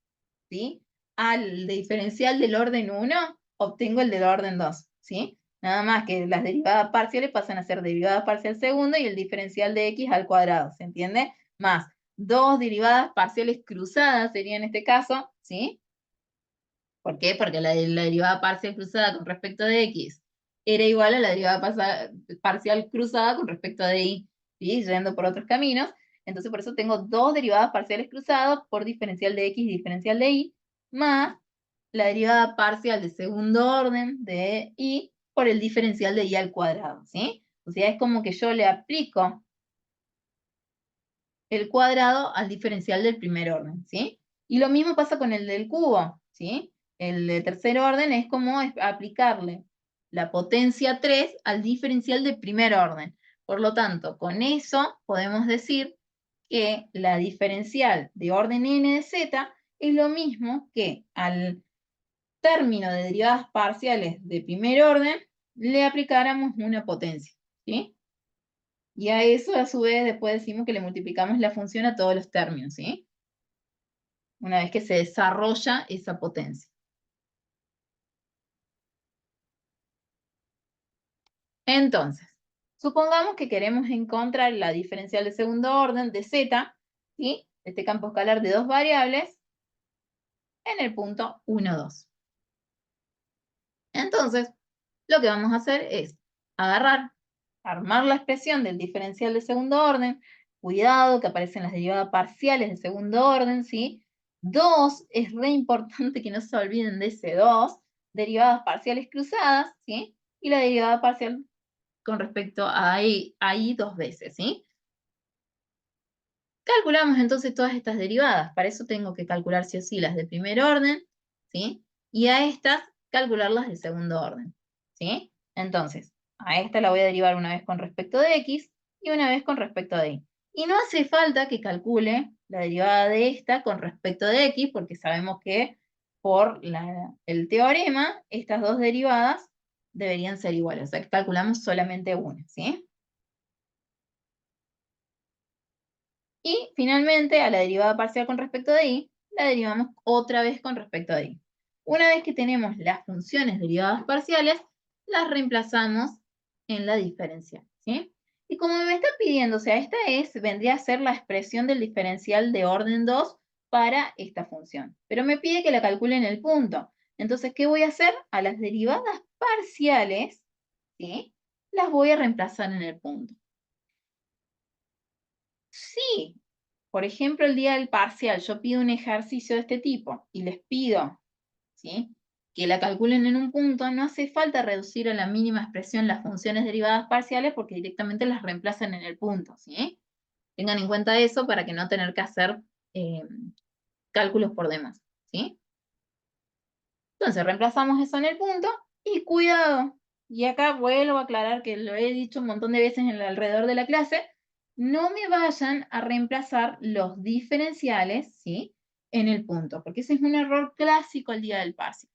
¿sí? Al diferencial del orden 1, obtengo el del orden 2, ¿sí? Nada más que las derivadas parciales pasan a ser derivadas parcial segundo y el diferencial de x al cuadrado, ¿se entiende? Más dos derivadas parciales cruzadas sería en este caso, ¿sí? ¿Por qué? Porque la derivada parcial cruzada con respecto de x era igual a la derivada parcial cruzada con respecto de y, ¿sí? Yendo por otros caminos. Entonces, por eso tengo dos derivadas parciales cruzadas por diferencial de x y diferencial de y, más la derivada parcial de segundo orden de y por el diferencial de y al cuadrado, ¿sí? O sea, es como que yo le aplico el cuadrado al diferencial del primer orden, ¿sí? Y lo mismo pasa con el del cubo, ¿sí? El de tercer orden es como aplicarle la potencia 3 al diferencial del primer orden. Por lo tanto, con eso podemos decir que la diferencial de orden n de z es lo mismo que al término de derivadas parciales de primer orden le aplicáramos una potencia, ¿sí? Y a eso, a su vez, después decimos que le multiplicamos la función a todos los términos, ¿sí? Una vez que se desarrolla esa potencia. Entonces, supongamos que queremos encontrar la diferencial de segundo orden de z, ¿sí? Este campo escalar de dos variables en el punto 1, 2. Entonces, lo que vamos a hacer es agarrar, armar la expresión del diferencial de segundo orden. Cuidado que aparecen las derivadas parciales de segundo orden, ¿sí? 2, es re importante que no se olviden de ese 2. Derivadas parciales cruzadas, ¿sí? Y la derivada parcial con respecto a y dos veces, ¿sí? Calculamos entonces todas estas derivadas. Para eso tengo que calcular sí o sí las de primer orden, ¿sí? Y a estas calcularlas de segundo orden, ¿sí? Entonces, A esta la voy a derivar una vez con respecto de x y una vez con respecto de y. Y no hace falta que calcule la derivada de esta con respecto de x, porque sabemos que por el teorema, estas dos derivadas deberían ser iguales. O sea que calculamos solamente una, ¿sí? Y finalmente, a la derivada parcial con respecto de y, la derivamos otra vez con respecto de y. Una vez que tenemos las funciones derivadas parciales, las reemplazamos en la diferencial, ¿sí? Y como me está pidiendo, o sea, vendría a ser la expresión del diferencial de orden 2 para esta función. Pero me pide que la calcule en el punto. Entonces, ¿qué voy a hacer? A las derivadas parciales, ¿sí? Las voy a reemplazar en el punto. Sí, por ejemplo, el día del parcial, yo pido un ejercicio de este tipo y les pido, ¿sí?, que la calculen en un punto, no hace falta reducir a la mínima expresión las funciones derivadas parciales porque directamente las reemplazan en el punto, ¿sí? Tengan en cuenta eso para que no tener que hacer eh, cálculos por demás, ¿sí? Entonces, reemplazamos eso en el punto y cuidado, y acá vuelvo a aclarar que lo he dicho un montón de veces en el alrededor de la clase, no me vayan a reemplazar los diferenciales, ¿sí?, en el punto, porque ese es un error clásico al día del parcial,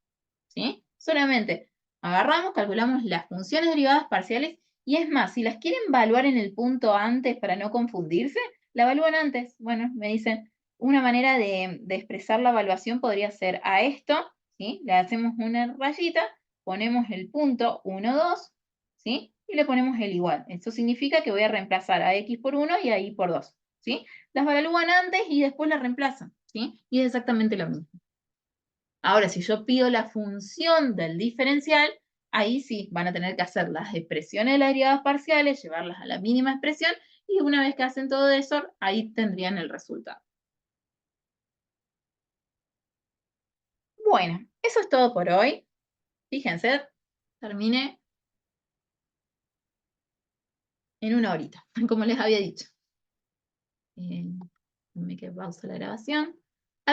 ¿sí? Solamente agarramos, calculamos las funciones derivadas parciales y es más, si las quieren evaluar en el punto antes para no confundirse, la evalúan antes. Bueno, me dicen, una manera de expresar la evaluación podría ser a esto, ¿sí? Le hacemos una rayita, ponemos el punto 1, 2, ¿sí? Y le ponemos el igual. Eso significa que voy a reemplazar a x por 1 y a y por 2, ¿sí? Las evalúan antes y después las reemplazan, ¿sí? Y es exactamente lo mismo. Ahora, si yo pido la función del diferencial, ahí sí van a tener que hacer las expresiones de las derivadas parciales, llevarlas a la mínima expresión, y una vez que hacen todo eso, ahí tendrían el resultado. Bueno, eso es todo por hoy. Fíjense, terminé en una horita, como les había dicho. Me quedé pausa la grabación.